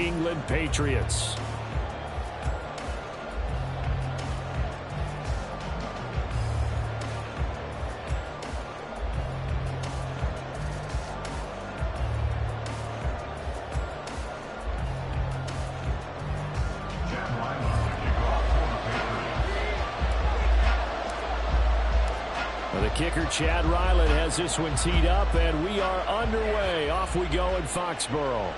England Patriots. The kicker, Chad Ryland, has this one teed up, and we are underway. Off we go in Foxborough.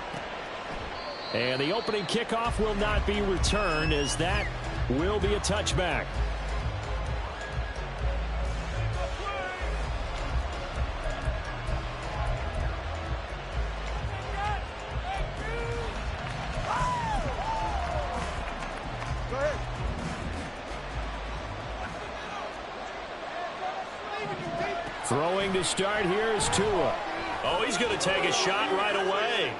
And the opening kickoff will not be returned, as that will be a touchback. Throwing to start here is Tua. Oh, he's going to take a shot right away.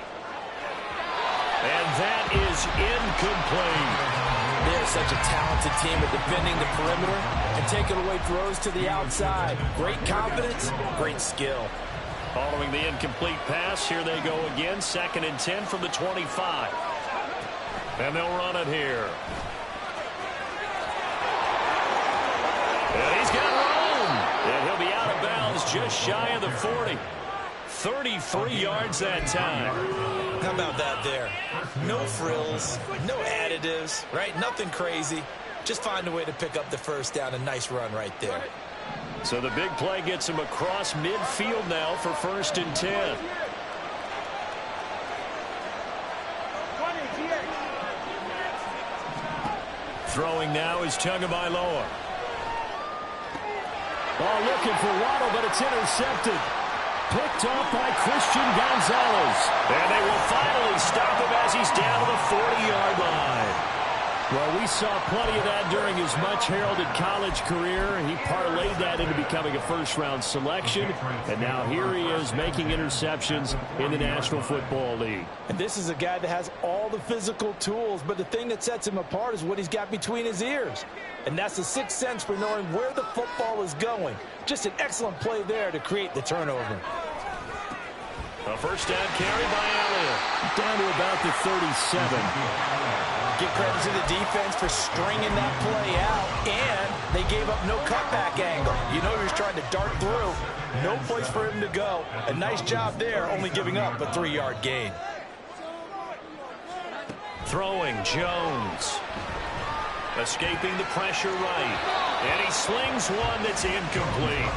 And that is incomplete. They're such a talented team at defending the perimeter and taking away throws to the outside. Great confidence, great skill. Following the incomplete pass, here they go again. 2nd and 10 from the 25. And they'll run it here. And he's got room. And he'll be out of bounds just shy of the 40. 33 yards that time. How about that there? No frills, no additives, right? Nothing crazy. Just find a way to pick up the first down. A nice run right there. So the big play gets him across midfield now for 1st and 10. Throwing now is Tagovailoa. Ball looking for Waddle, but it's intercepted. Picked off by Christian Gonzalez. And they will finally stop him as he's down to the 40-yard line. Well, we saw plenty of that during his much-heralded college career. He parlayed that into becoming a first-round selection. And now here he is making interceptions in the National Football League. And this is a guy that has all the physical tools, but the thing that sets him apart is what he's got between his ears. And that's the sixth sense for knowing where the football is going. Just an excellent play there to create the turnover. A first down carry by Elliott. Down to about the 37. Give credit to the defense for stringing that play out, and they gave up no cutback angle. You know he was trying to dart through. No place for him to go. A nice job there, only giving up a 3-yard gain. Throwing Jones. Escaping the pressure right. And he slings one that's incomplete.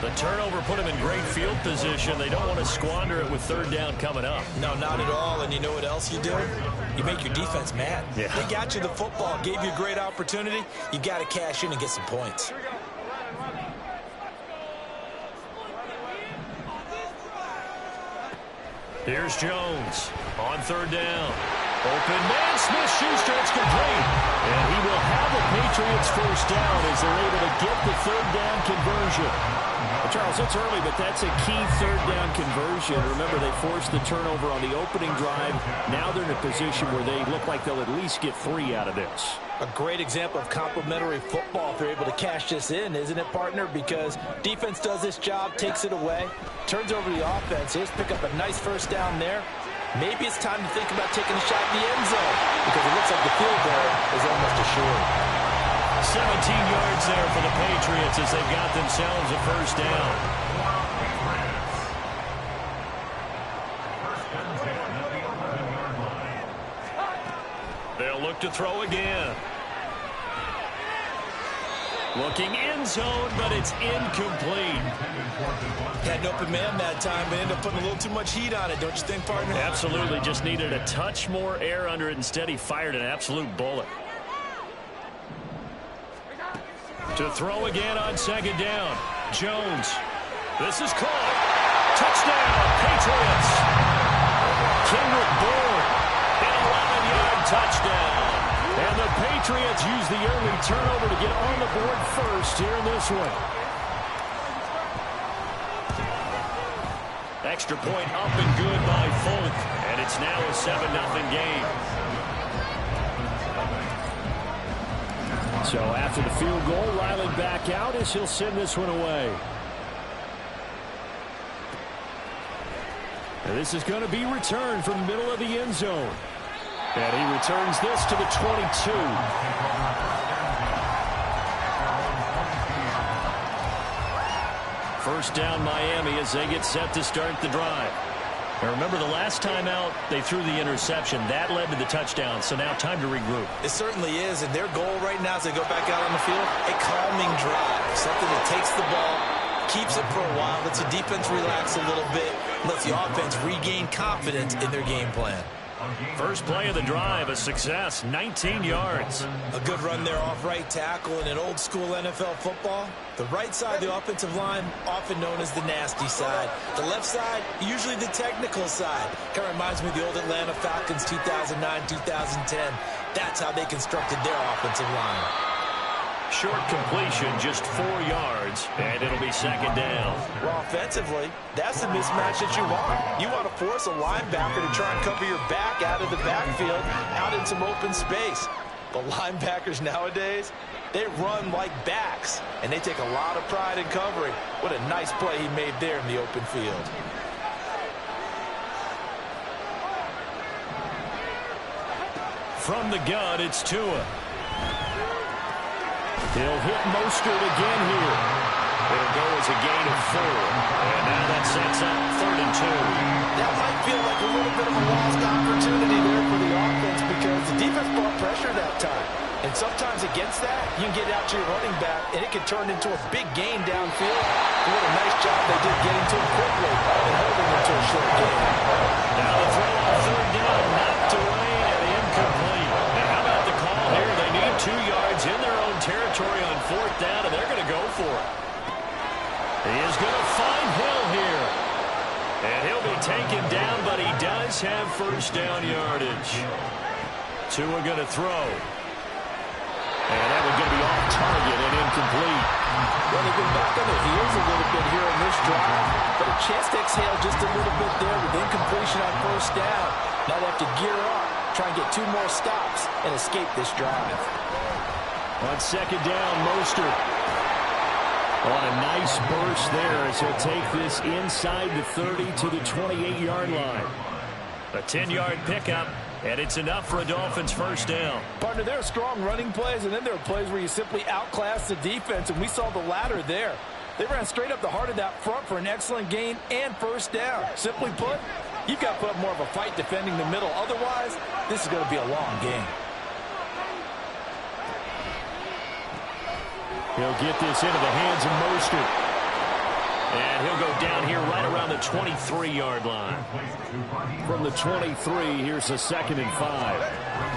The turnover put him in great field position. They don't want to squander it with 3rd down coming up. No, not at all. And you know what else you do? You make your defense mad. Yeah. They got you the football, gave you a great opportunity. You got to cash in and get some points. Here's Jones on 3rd down. Open man, Smith-Schuster, it's complete. And he will have the Patriots first down as they're able to get the 3rd down conversion. Charles, it's early, but that's a key 3rd down conversion. Remember, they forced the turnover on the opening drive. Now they're in a position where they look like they'll at least get 3 out of this. A great example of complementary football if they're able to cash this in, isn't it, partner? Because defense does this job, takes it away, turns over the offense. Just pick up a nice first down there. Maybe it's time to think about taking a shot in the end zone because it looks like the field goal is almost assured. 17 yards there for the Patriots as they've got themselves a first down. They'll look to throw again. Looking end zone, but it's incomplete. Had an open man that time, but ended up putting a little too much heat on it, don't you think, partner? Absolutely. Just needed a touch more air under it. Instead, he fired an absolute bullet. To throw again on 2nd down. Jones. This is caught. Touchdown, Patriots. Kendrick Bourne. An 11-yard touchdown. And the Patriots use the early turnover to get on the board first here in this one. Extra point up and good by Folk. And it's now a 7-0 game. So after the field goal, Ryland back out as he'll send this one away. And this is going to be returned from the middle of the end zone. And he returns this to the 22. First down Miami as they get set to start the drive. Now remember, the last time out, they threw the interception. That led to the touchdown, so now time to regroup. It certainly is, and their goal right now as they go back out on the field, a calming drive. Something that takes the ball, keeps it for a while, lets the defense relax a little bit, lets the offense regain confidence in their game plan. First play of the drive, a success, 19 yards. A good run there off right tackle in an old school NFL football. The right side of the offensive line, often known as the nasty side. The left side, usually the technical side. Kind of reminds me of the old Atlanta Falcons 2009-2010. That's how they constructed their offensive line. Short completion, just 4 yards, and it'll be second down. Well, offensively, that's the mismatch that you want. You want to force a linebacker to try and cover your back out of the backfield, out in some open space. The linebackers nowadays, they run like backs, and they take a lot of pride in covering. What a nice play he made there in the open field. From the gun, it's Tua. He'll hit Mostert again here. It'll go as a gain of 4. And now that sets up 3rd and 2. That might feel like a little bit of a lost opportunity there for the offense because the defense brought pressure that time. And sometimes against that, you can get out to your running back, and it can turn into a big gain downfield. What a nice job they did getting to him quickly and holding him to a short gain. Now the throw on 3rd down, knocked away and incomplete. Now how about the call here? They need 2 yards in their own territory on 4th down, and they're going to go for it. He is going to find Hill here. And he'll be taken down, but he does have first down yardage. Tua going to throw. And that one's going to be off target and incomplete. Well, they've been back on their heels a little bit here in this drive, but a chance to exhale just a little bit there with incompletion on 1st down. Now they have to gear up, try and get 2 more stops, and escape this drive. On 2nd down, Mostert on a nice burst there as he'll take this inside the 30 to the 28-yard line. A 10-yard pickup, and it's enough for a Dolphins first down. Partner, there are strong running plays, and then there are plays where you simply outclass the defense, and we saw the latter there. They ran straight up the heart of that front for an excellent gain and first down. Simply put, you've got to put up more of a fight defending the middle. Otherwise, this is going to be a long game. He'll get this into the hands of Mostert. And he'll go down here right around the 23-yard line. From the 23, here's a 2nd and 5.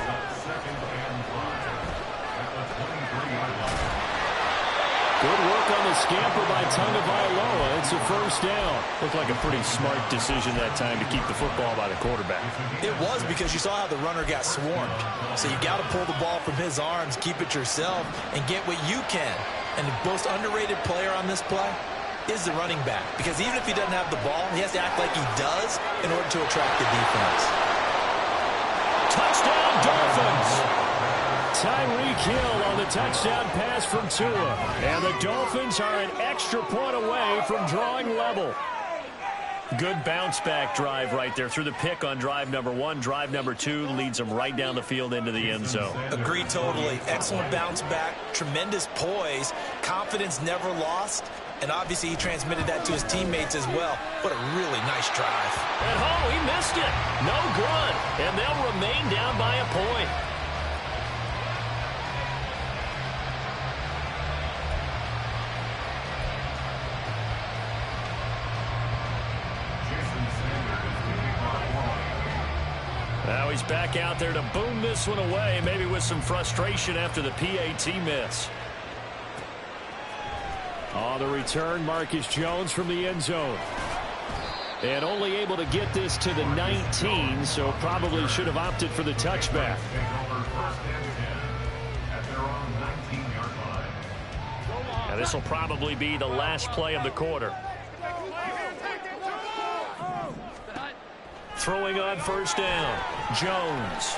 Good work on the scamper by Tagovailoa. It's a first down. Looked like a pretty smart decision that time to keep the football by the quarterback. It was, because you saw how the runner got swarmed. So you got to pull the ball from his arms, keep it yourself, and get what you can. And the most underrated player on this play is the running back. Because even if he doesn't have the ball, he has to act like he does in order to attract the defense. Touchdown, Dolphins! Tyreek Hill on the touchdown pass from Tua. And the Dolphins are an extra point away from drawing level. Good bounce-back drive right there. Through the pick on drive number 1. Drive number 2 leads them right down the field into the end zone. Agreed totally. Excellent bounce-back. Tremendous poise. Confidence never lost. And obviously he transmitted that to his teammates as well. What a really nice drive. And oh, he missed it. No good. And they'll remain down by a point. Now he's back out there to boom this one away, maybe with some frustration after the PAT miss. On the return, Marcus Jones from the end zone. And only able to get this to the 19, so probably should have opted for the touchback. Now this will probably be the last play of the quarter. Throwing on first down, Jones.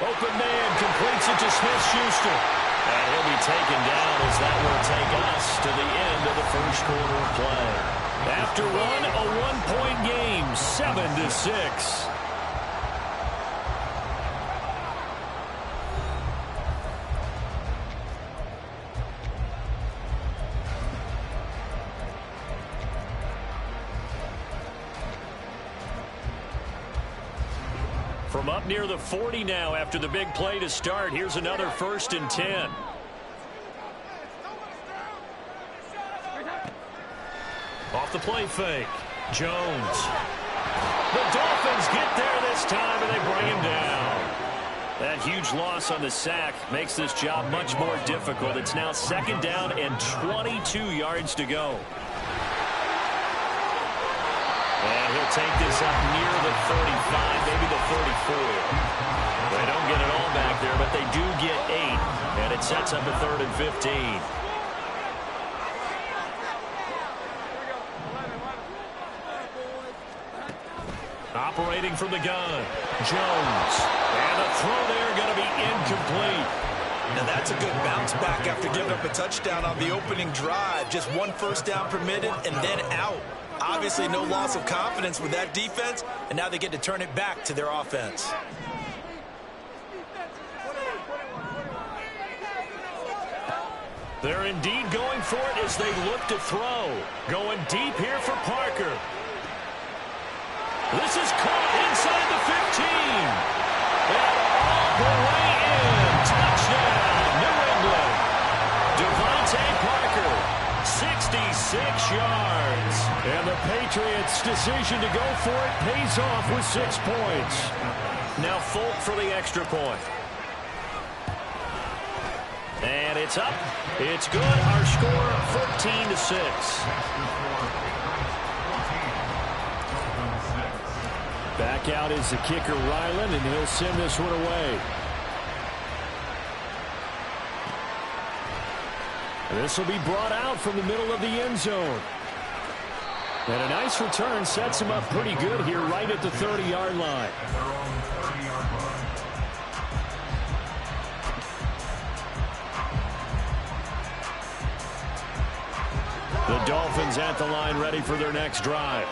Open man, completes it to Smith-Schuster. And he'll be taken down as that will take us to the end of the first quarter of play. After one, a one-point game, 7-6. From up near the 40 now after the big play to start. Here's another 1st and 10. Off the play fake. Jones. The Dolphins get there this time, and they bring him down. That huge loss on the sack makes this job much more difficult. It's now 2nd down and 22 yards to go. And he'll take this up near the 35, maybe the 34. They don't get it all back there, but they do get 8. And it sets up a 3rd and 15. Operating from the gun, Jones. And the throw there going to be incomplete. Now that's a good bounce back after giving up a touchdown on the opening drive. Just 1 first down permitted and then out. Obviously no loss of confidence with that defense, and now they get to turn it back to their offense. They're indeed going for it as they look to throw. Going deep here for Parker. This is caught inside the 15. And all the way in. Touchdown, New England. Devontae Parker, 66 yards. And the Patriots' decision to go for it pays off with 6 points. Now Folk for the extra point. And it's up. It's good. Our score, 14-6. Back out is the kicker, Ryland, and he'll send this one away. This will be brought out from the middle of the end zone. And a nice return sets him up pretty good here right at the 30-yard line. The Dolphins at the line ready for their next drive.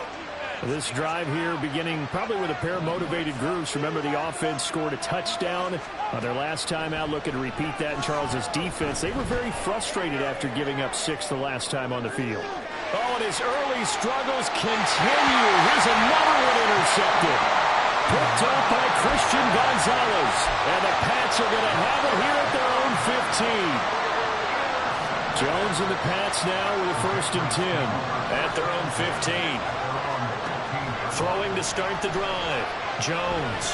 This drive here beginning probably with a pair of motivated groups. Remember, the offense scored a touchdown on their last time out, looking to repeat that in Charles's defense. They were very frustrated after giving up 6 the last time on the field. Oh, and his early struggles continue. Here's another one intercepted. Picked up by Christian Gonzalez. And the Pats are going to have it here at their own 15. Jones and the Pats now with a 1st and 10 at their own 15. Throwing to start the drive. Jones.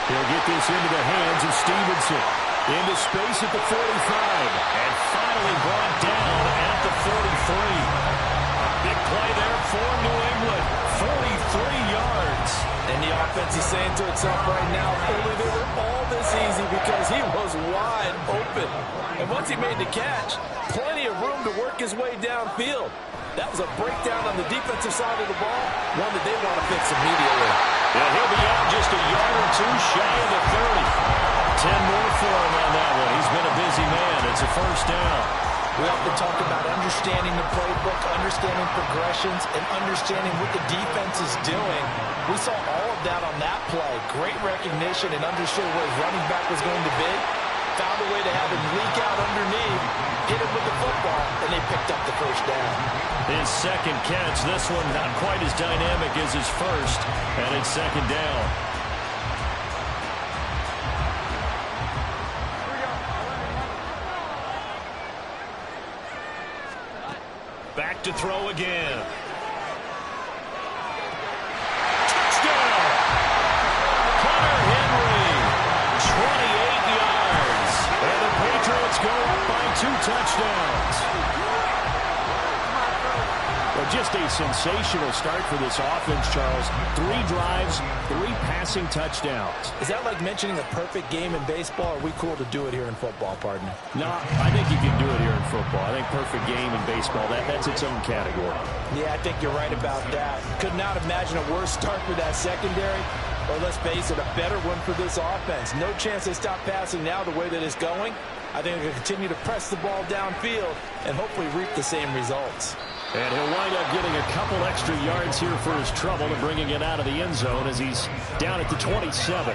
He'll get this into the hands of Stevenson. Into space at the 45. And finally brought down at the 43. Big play there for New England. 43 yards. And the offense is saying to itself right now, only they were all this easy because he was wide open. And once he made the catch, plenty of room to work his way downfield. That was a breakdown on the defensive side of the ball, one that they want to fix immediately. And he'll be out just a yard or 2 shy of the 30. 10 more for him on that one. He's been a busy man. It's a 1st down. We often talk about understanding the playbook, understanding progressions, and understanding what the defense is doing. We saw all of that on that play. Great recognition and understood where his running back was going to be. Found a way to have him leak out underneath, hit him with the football, and they picked up the 1st down. His 2nd catch, this one not quite as dynamic as his 1st, and it's 2nd down. Back to throw again. Touchdown! Hunter Henry, 28 yards. And the Patriots go up by 2 touchdowns. Well, just a sensational start for this offense, Charles. 3 drives, 3 passing touchdowns. Is that like mentioning a perfect game in baseball? Or are we cool to do it here in football, partner? No, I think you can do it here in football. I think perfect game in baseball, that's its own category. Yeah, I think you're right about that. Could not imagine a worse start for that secondary. Or let's face it, a better one for this offense. No chance they stop passing now the way that it's going. I think they'll continue to press the ball downfield and hopefully reap the same results. And he'll wind up getting a couple extra yards here for his trouble and bringing it out of the end zone as he's down at the 27.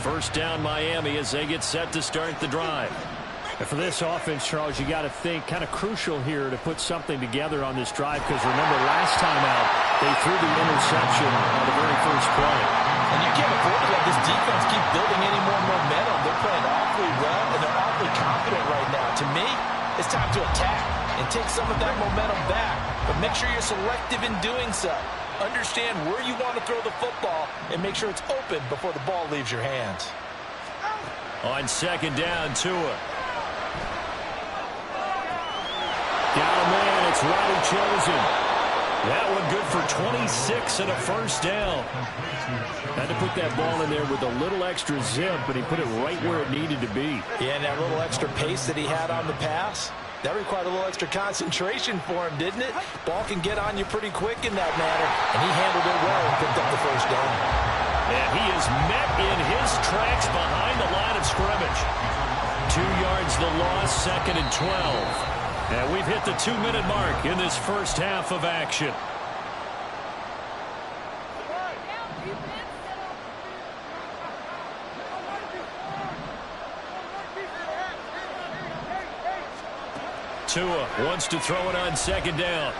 1st down Miami as they get set to start the drive. And for this offense, Charles, you got to think kind of crucial here to put something together on this drive, because remember last time out they threw the interception on the very first play. And you can't afford to let this defense keep building any more momentum. They're playing awfully well, and they're awfully confident right now. To me, it's time to attack and take some of that momentum back, but make sure you're selective in doing so. Understand where you want to throw the football and make sure it's open before the ball leaves your hands. On second down, Tua. Down a man, it's Roddy Chosen. That one good for 26 and a first down. Had to put that ball in there with a little extra zip, but he put it right where it needed to be. Yeah, and that little extra pace that he had on the pass, that required a little extra concentration for him, didn't it? Ball can get on you pretty quick in that manner, and he handled it well and picked up the first down. And he is met in his tracks behind the line of scrimmage. 2 yards the loss, second and 12. And we've hit the 2-minute mark in this first half of action. Tua wants to throw it on second down.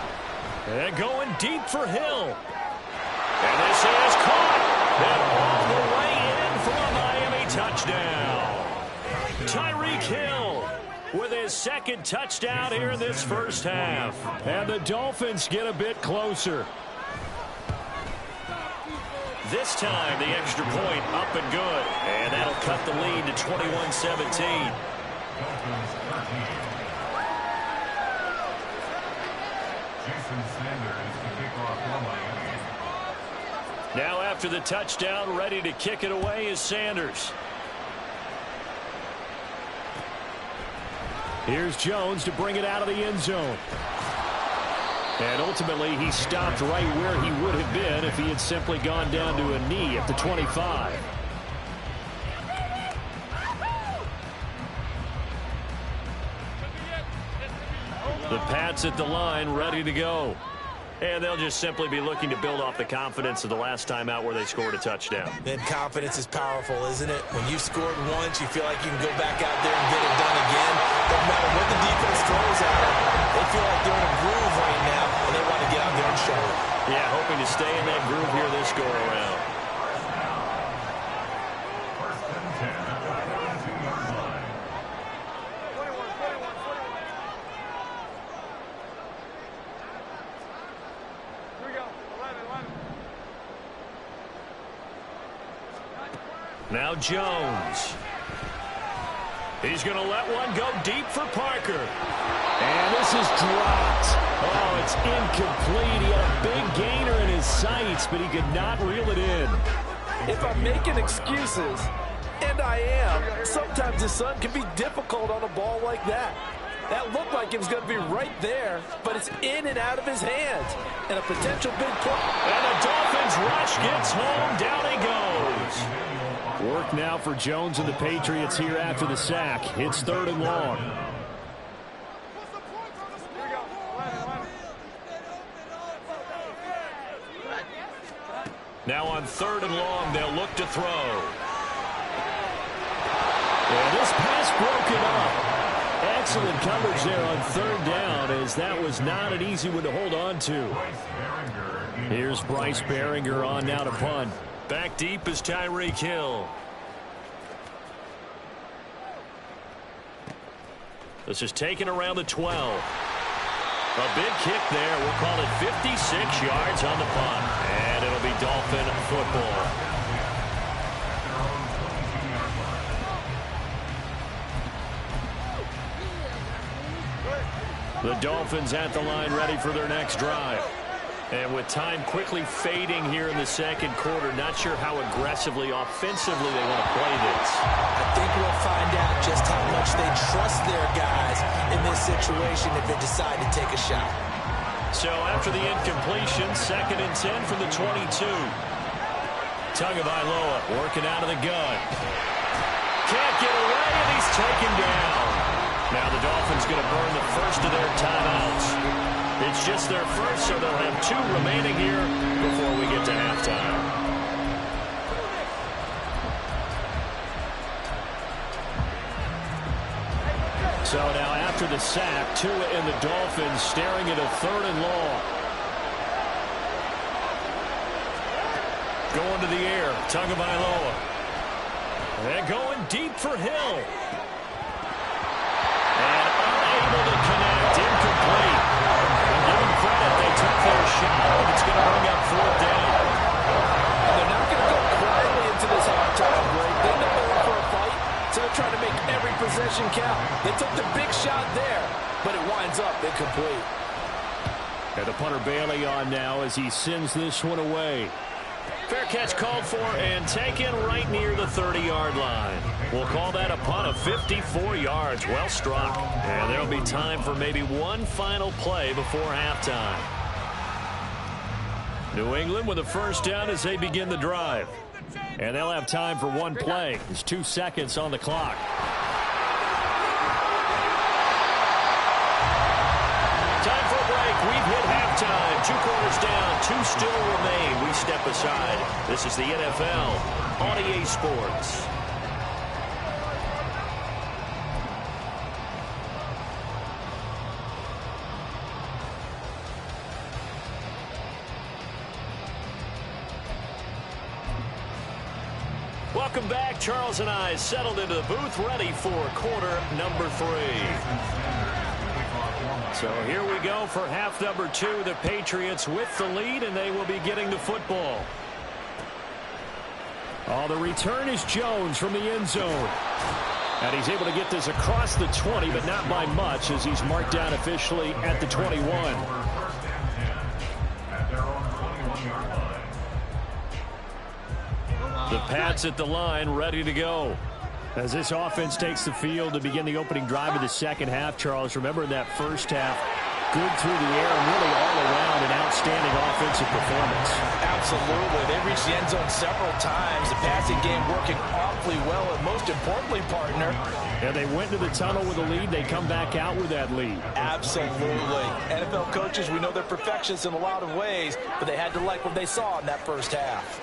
And going deep for Hill. And this is caught. And all the way in for a Miami touchdown. Tyreek Hill with his second touchdown here in this first half. And the Dolphins get a bit closer. This time, the extra point up and good. And that'll cut the lead to 21-17. Now after the touchdown, ready to kick it away is Sanders. Here's Jones to bring it out of the end zone. And ultimately, he stopped right where he would have been if he had simply gone down to a knee at the 25. The Pats at the line, ready to go. And they'll just simply be looking to build off the confidence of the last time out where they scored a touchdown. And confidence is powerful, isn't it? When you've scored once, you feel like you can go back out there and get it done again. No matter what the defense throws at them, they feel like they're in a groove right now, and they want to get out there and show it. Yeah, hoping to stay in that groove here this go-around. Now Jones. He's going to let one go deep for Parker. And this is dropped. Oh, it's incomplete. He had a big gainer in his sights, but he could not reel it in. If I'm making excuses, and I am, sometimes the sun can be difficult on a ball like that. That looked like it was going to be right there, but it's in and out of his hands. And a potential big play. And the Dolphins rush gets home. Down he goes. Work now for Jones and the Patriots here after the sack. It's third and long. Now on third and long, they'll look to throw. And this pass broken up. Excellent coverage there on third down, as that was not an easy one to hold on to. Here's Bryce Behringer on now to punt. Back deep is Tyreek Hill. This is taken around the 12. A big kick there. We'll call it 56 yards on the punt. And it'll be Dolphin football. The Dolphins at the line, ready for their next drive. And with time quickly fading here in the second quarter, not sure how aggressively, offensively they want to play this. I think we'll find out just how much they trust their guys in this situation if they decide to take a shot. So after the incompletion, second and 10 from the 22. Tagovailoa working out of the gun. Can't get away, and he's taken down. Now the Dolphins going to burn the first of their timeouts. It's just their first, so they'll have 2 remaining here before we get to halftime. So now after the sack, Tua and the Dolphins staring at a 3rd and long. Going to the air, Tagovailoa. And going deep for Hill. And unable to connect, incomplete. And give them credit, they took their shot, and it's going to bring up 4th down. And they're not going to go quietly into this halftime break. They know they're in for a fight, so they're trying to make every possession count. They took the big shot there, but it winds up incomplete. And the punter Bailey on now as he sends this one away. Fair catch called for and taken right near the 30-yard line. We'll call that a punt of 54 yards. Well struck. And there'll be time for maybe one final play before halftime. New England with a 1st down as they begin the drive. And they'll have time for one play. There's 2 seconds on the clock. Time for a break. We've hit halftime. 2 quarters down. 2 still remain. We step aside. This is the NFL on EA Sports. Welcome back. Charles and I settled into the booth, ready for quarter number 3. So here we go for half number 2. The Patriots with the lead, and they will be getting the football. Oh, the return is Jones from the end zone. And he's able to get this across the 20, but not by much as he's marked down officially at the 21. The Pats at the line, ready to go. As this offense takes the field to begin the opening drive of the second half, Charles, remember in that first half, good through the air and really all around an outstanding offensive performance. Absolutely. They reached the end zone several times. The passing game working awfully well, and most importantly, partner. Yeah, they went to the tunnel with a lead. They come back out with that lead. Absolutely. NFL coaches, we know they're perfectionists in a lot of ways, but they had to like what they saw in that first half.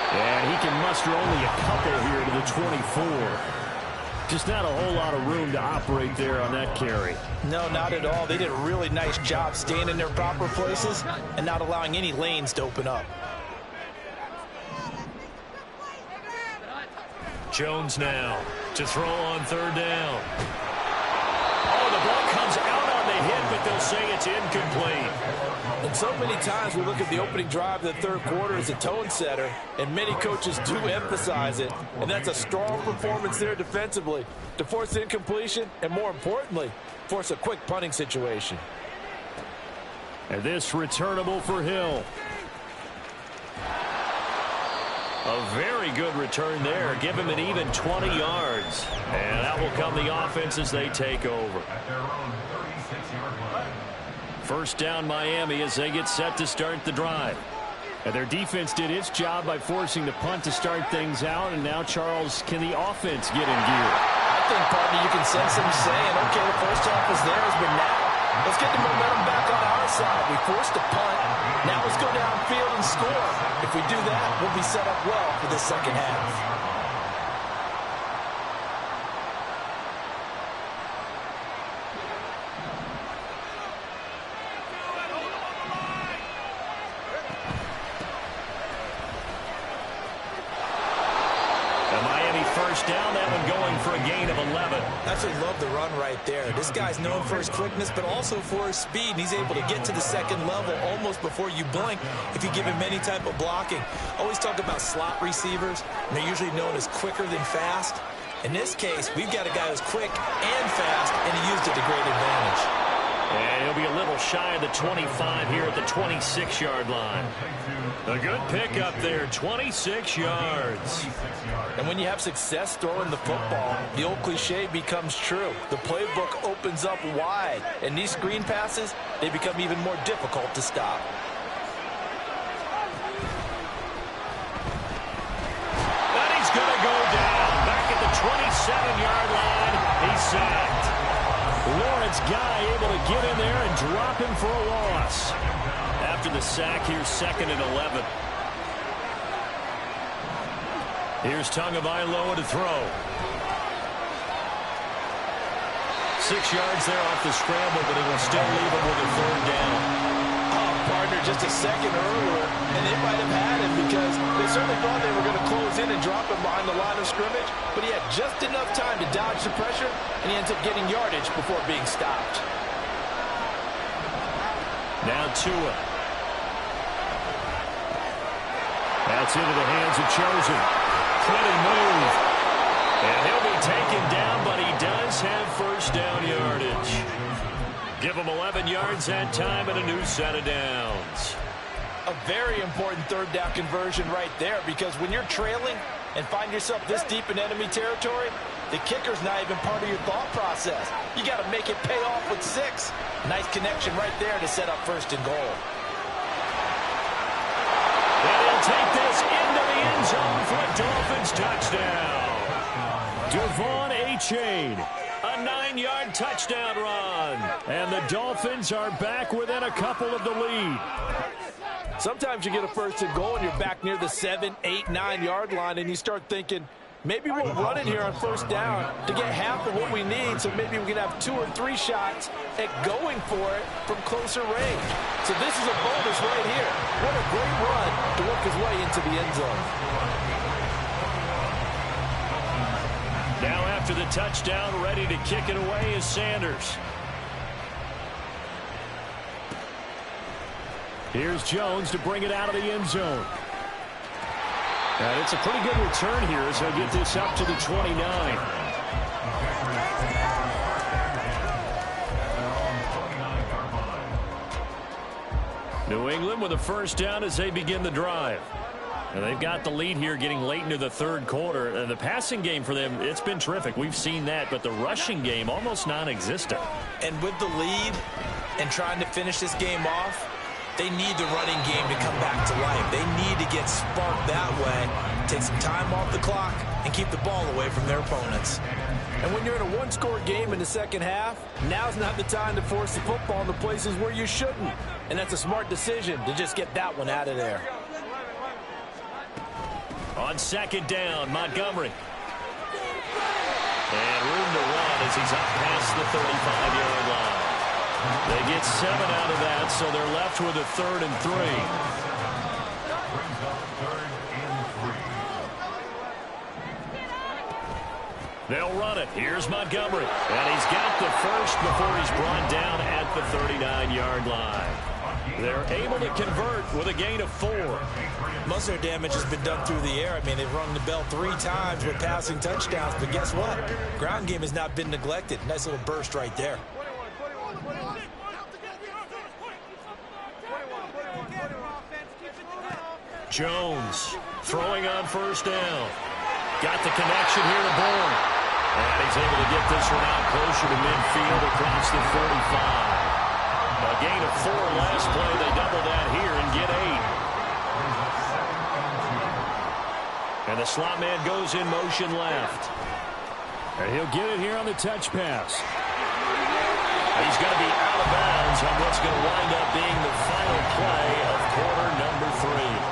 And he can muster only a couple here to the 24. Just not a whole lot of room to operate there on that carry. No, not at all. They did a really nice job staying in their proper places and not allowing any lanes to open up. Jones now to throw on 3rd down. Oh, the ball comes out on the hit, but they'll say it's incomplete. And so many times we look at the opening drive of the 3rd quarter as a tone setter, and many coaches do emphasize it. And that's a strong performance there defensively to force incompletion and, more importantly, force a quick punting situation. And this returnable for Hill. A very good return there. Give him an even 20 yards. And that will come the offense as they take over. 1st down Miami as they get set to start the drive. And their defense did its job by forcing the punt to start things out. And now, Charles, can the offense get in gear? I think, partner, you can sense them saying, okay, the first half is theirs, but now let's get the momentum back on our side. We forced a punt. Now let's go downfield and score. If we do that, we'll be set up well for the second half. Down, that one going for a gain of 11. I actually love the run right there. This guy's known for his quickness, but also for his speed. And he's able to get to the second level almost before you blink if you give him any type of blocking. Always talk about slot receivers, and they're usually known as quicker than fast. In this case, we've got a guy who's quick and fast, and he used it to great advantage. And he'll be a little shy of the 25 here at the 26-yard line. A good pick up there, 26 yards. And when you have success throwing the football, the old cliche becomes true. The playbook opens up wide, and these screen passes, they become even more difficult to stop. And he's going to go down. Back at the 27-yard line, he's sacked. Lawrence Guy able to get in there and drop him for a loss. After the sack, here's 2nd and 11. Here's Tagovailoa to throw. 6 yards there off the scramble, but it'll still leave him with a third down. Oh, partner, just a second earlier, and they might have had him because they certainly thought they were going to close in and drop him behind the line of scrimmage, but he had just enough time to dodge the pressure, and he ends up getting yardage before being stopped. Now Tua. That's into the hands of Chosen. Pretty move. And he'll be taken down, but he does have first down yardage. Give him 11 yards that time and a new set of downs. A very important third down conversion right there, because when you're trailing and find yourself this deep in enemy territory, the kicker's not even part of your thought process. You got to make it pay off with 6. Nice connection right there to set up first and goal. And he'll take this into the end zone for a Dolphins touchdown. Devon Achane, a 9-yard touchdown run. And the Dolphins are back within a couple of the lead. Sometimes you get a first and goal and you're back near the 7, 8, 9-yard line, and you start thinking, maybe we'll run it here on first down to get half of what we need, so maybe we can have 2 or 3 shots at going for it from closer range. So this is a bonus right here. What a great run to work his way into the end zone. Now after the touchdown, ready to kick it away is Sanders. Here's Jones to bring it out of the end zone. And it's a pretty good return here as they'll get this up to the 29. New England with a first down as they begin the drive. And they've got the lead here getting late into the third quarter. And the passing game for them, it's been terrific. We've seen that, but the rushing game almost non-existent. And with the lead and trying to finish this game off, they need the running game to come back to life. They need to get sparked that way, take some time off the clock, and keep the ball away from their opponents. And when you're in a one-score game in the second half, now's not the time to force the football in the places where you shouldn't. And that's a smart decision to just get that one out of there. On second down, Montgomery. And room to run as he's up past the 35-yard line. They get 7 out of that, so they're left with a 3rd and 3. They'll run it. Here's Montgomery. And he's got the first before he's brought down at the 39-yard line. They're able to convert with a gain of 4. Most of their damage has been done through the air. I mean, they've rung the bell 3 times with passing touchdowns, but guess what? Ground game has not been neglected. Nice little burst right there. Jones throwing on first down. Got the connection here to Bourne. And he's able to get this one out closer to midfield across the 45. A gain of 4 last play. They double that here and get 8. And the slot man goes in motion left. And he'll get it here on the touch pass. He's going to be out of bounds on what's going to wind up being the final play of quarter number 3.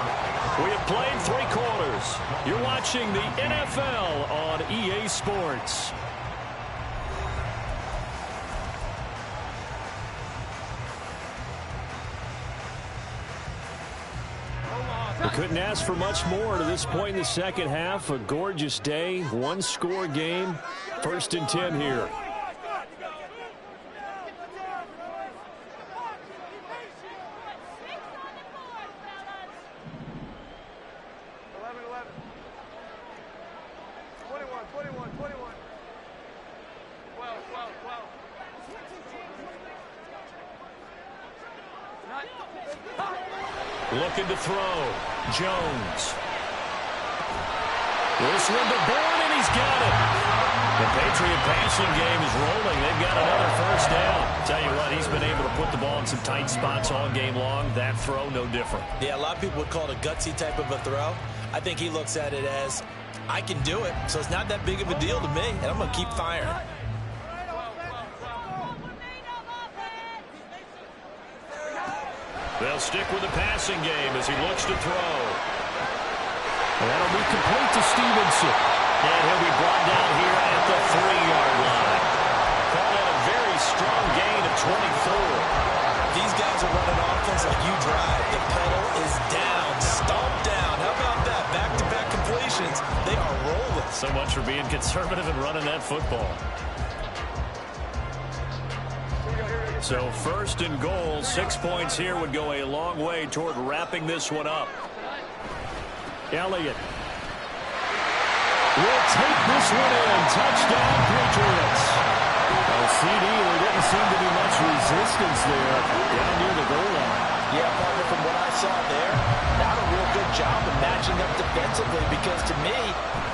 We have played 3 quarters. You're watching the NFL on EA Sports. We couldn't ask for much more to this point in the second half. A gorgeous day, 1-score game. 1st and 10 here. Looking to throw. Jones. This one to Bourne, and he's got it. The Patriot passing game is rolling. They've got another first down. Tell you what, he's been able to put the ball in some tight spots all game long. That throw, no different. Yeah, a lot of people would call it a gutsy type of a throw. I think he looks at it as, I can do it, so it's not that big of a deal to me, and I'm going to keep firing. They'll stick with the passing game as he looks to throw. That'll be complete to Stevenson. And he'll be brought down here at the 3-yard line. Call that a These guys are running offense like you drive. The pedal is down, stomp down. How about that? Back-to-back completions. They are rolling. So much for being conservative and running that football. So first and goal, 6 points here would go a long way toward wrapping this one up. Elliott will take this one in. Touchdown, Patriots. CD, there didn't seem to be much resistance there down near the goal line. Yeah, partner, from what I saw there, not a real good job of matching up defensively because to me,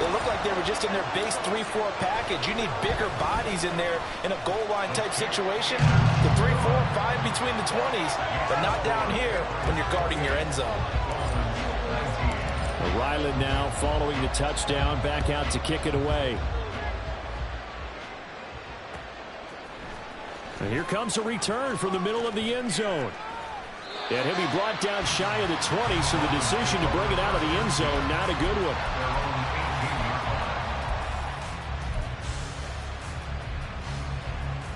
it looked like they were just in their base 3-4 package. You need bigger bodies in there in a goal line type situation. The 3-4, fine between the 20s, but not down here when you're guarding your end zone. Ryland now following the touchdown, back out to kick it away. And here comes a return from the middle of the end zone. And he'll be brought down shy of the 20, so the decision to bring it out of the end zone, not a good one.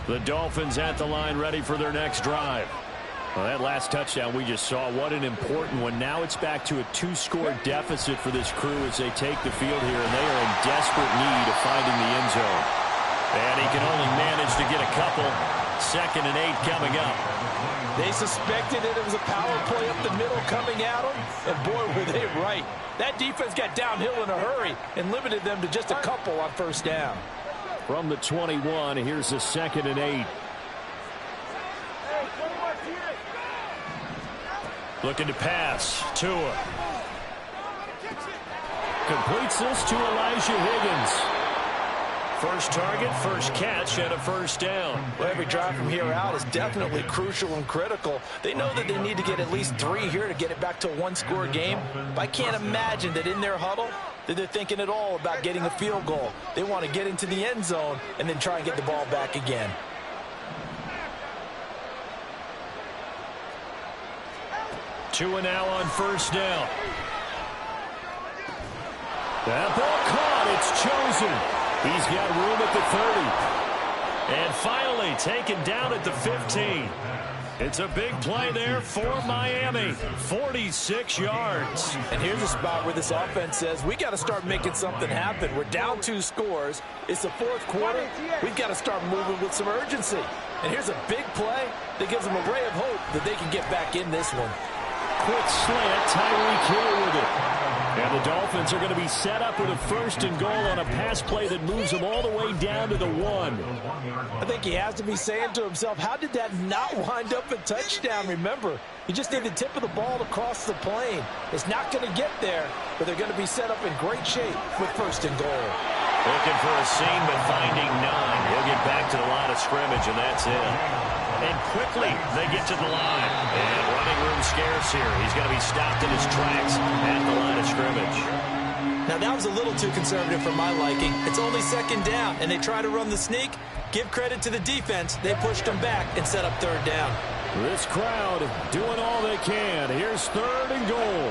The Dolphins at the line ready for their next drive. Well, that last touchdown we just saw, what an important one. Now it's back to a 2-score deficit for this crew as they take the field here, and they are in desperate need of finding the end zone. And he can only manage to get a couple. 2nd and 8 coming up. They suspected it was a power play up the middle coming at them, and boy, were they right. That defense got downhill in a hurry and limited them to just a couple on first down. From the 21, here's the 2nd and 8. Looking to pass. Tua. Completes this to Elijah Higgins. First target, first catch, and a first down. Well, every drive from here out is definitely crucial and critical. They know that they need to get at least 3 here to get it back to a 1-score game. But I can't imagine that in their huddle that they're thinking at all about getting a field goal. They want to get into the end zone and then try and get the ball back again. Tua now on first down. That ball caught. It's chosen. He's got room at the 30. And finally taken down at the 15. It's a big play there for Miami. 46 yards. And here's a spot where this offense says, we got to start making something happen. We're down 2 scores. It's the 4th quarter. We've got to start moving with some urgency. And here's a big play that gives them a ray of hope that they can get back in this one. Quick slant, Tyreek Hill with it. And the Dolphins are going to be set up with a 1st and goal on a pass play that moves them all the way down to the 1. I think he has to be saying to himself, how did that not wind up a touchdown? Remember, you just need the tip of the ball to cross the plane. It's not going to get there, but they're going to be set up in great shape with 1st and goal. Looking for a seam, but finding none. He'll get back to the line of scrimmage, and that's it. And quickly, they get to the line. And running room scarce here. He's going to be stopped in his tracks at the line of scrimmage. Now, that was a little too conservative for my liking. It's only 2nd down, and they try to run the sneak. Give credit to the defense. They pushed them back and set up 3rd down. This crowd doing all they can. Here's 3rd and goal.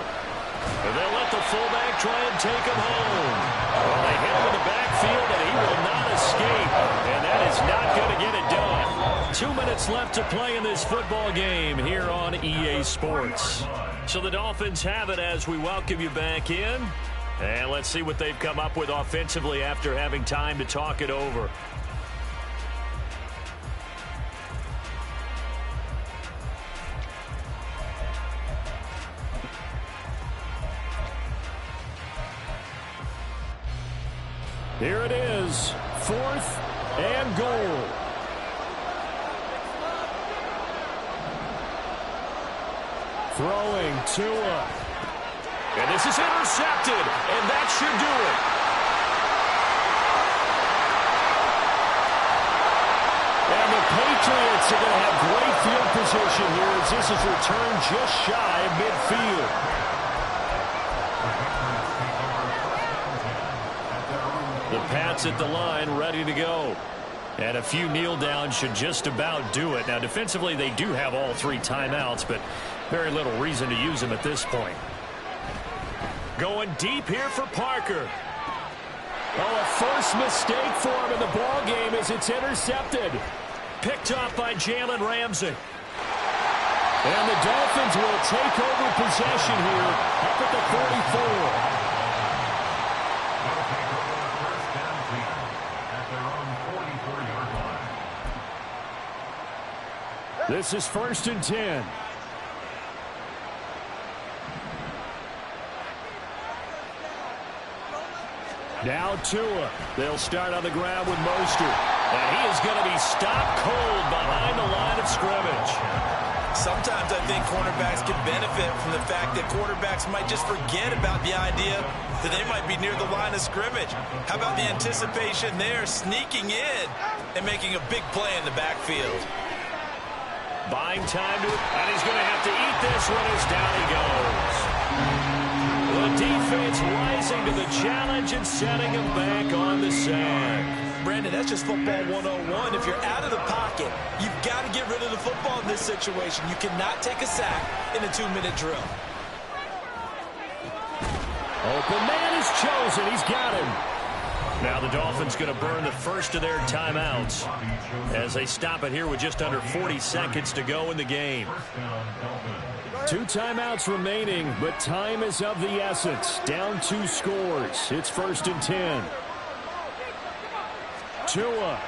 And they'll let the fullback try and take him home. Well, they hit him in the backfield, and he will not escape. And that is not going to get it done. 2 minutes left to play in this football game here on EA Sports. So the Dolphins have it as we welcome you back in. And let's see what they've come up with offensively after having time to talk it over. Here it is, 4th and goal. Throwing Tua. And this is intercepted, and that should do it. And the Patriots are going to have great field position here as this is returned just shy of midfield. The Pats at the line, ready to go. And a few kneel downs should just about do it. Now, defensively, they do have all 3 timeouts, but very little reason to use them at this point. Going deep here for Parker. Oh, a first mistake for him in the ball game as it's intercepted. Picked off by Jalen Ramsey. And the Dolphins will take over possession here up at the 44. This is 1st and 10. Now Tua. They'll start on the ground with Mostert. And he is going to be stopped cold behind the line of scrimmage. Sometimes I think cornerbacks can benefit from the fact that quarterbacks might just forget about the idea that they might be near the line of scrimmage. How about the anticipation there, sneaking in and making a big play in the backfield? Buying time to it, and he's going to have to eat this one as down he goes. The defense rising to the challenge and setting him back on the sack. Brandon, that's just football 101. If you're out of the pocket, you've got to get rid of the football in this situation. You cannot take a sack in a 2-minute drill. Open man is chosen. He's got him. Now the Dolphins going to burn the first of their timeouts as they stop it here with just under 40 seconds to go in the game. 2 timeouts remaining, but time is of the essence. Down 2 scores. It's 1st and 10. Tua.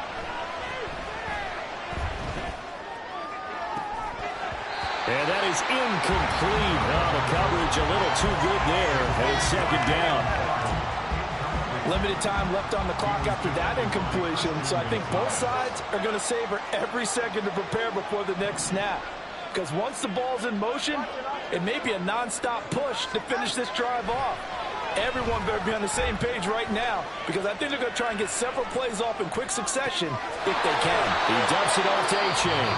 And that is incomplete. Oh, the coverage a little too good there. And it's 2nd down. Limited time left on the clock after that incompletion, so I think both sides are going to savor every second to prepare before the next snap. Because once the ball's in motion, it may be a non-stop push to finish this drive off. Everyone better be on the same page right now, because I think they're going to try and get several plays off in quick succession if they can. He dumps it off to A-Chain.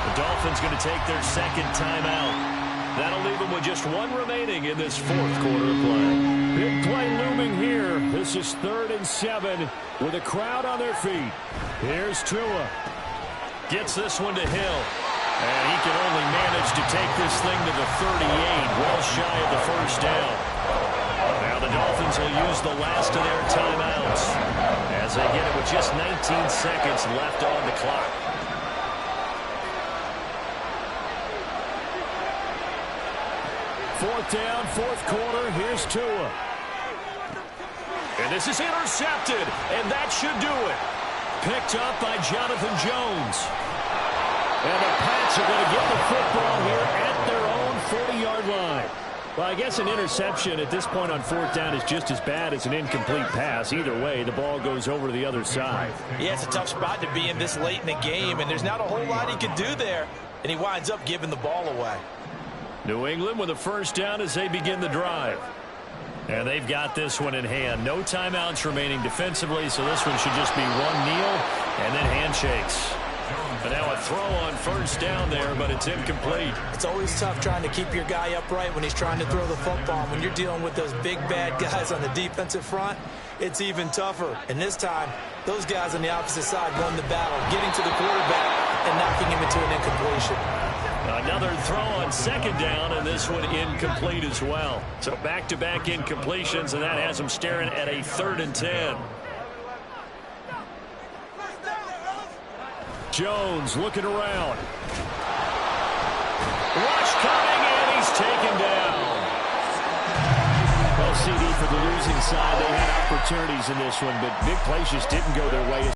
The Dolphins going to take their 2nd timeout. That'll leave them with just 1 remaining in this 4th quarter of play. Big play looming here. This is 3rd and 7 with a crowd on their feet. Here's Tua. Gets this one to Hill. And he can only manage to take this thing to the 38, well shy of the 1st down. Now the Dolphins will use the last of their timeouts as they get it with just 19 seconds left on the clock. Fourth down, 4th quarter. Here's Tua. And this is intercepted, and that should do it. Picked up by Jonathan Jones. And the Pats are going to get the football here at their own 40-yard line. Well, I guess an interception at this point on 4th down is just as bad as an incomplete pass. Either way, the ball goes over to the other side. Yeah, it's a tough spot to be in this late in the game, and there's not a whole lot he can do there. And he winds up giving the ball away. New England with a 1st down as they begin the drive. And they've got this one in hand. No timeouts remaining defensively, so this one should just be 1 kneel and then handshakes. And now a throw on 1st down there, but it's incomplete. It's always tough trying to keep your guy upright when he's trying to throw the football. When you're dealing with those big, bad guys on the defensive front, it's even tougher. And this time, those guys on the opposite side won the battle, getting to the quarterback and knocking him into an incompletion. Another throw on 2nd down, and this one incomplete as well. So back-to-back incompletions, and that has them staring at a 3rd and 10. Jones looking around. Rush coming, and he's taken down. Well, CD for the losing side, they had opportunities in this one, but big plays just didn't go their way.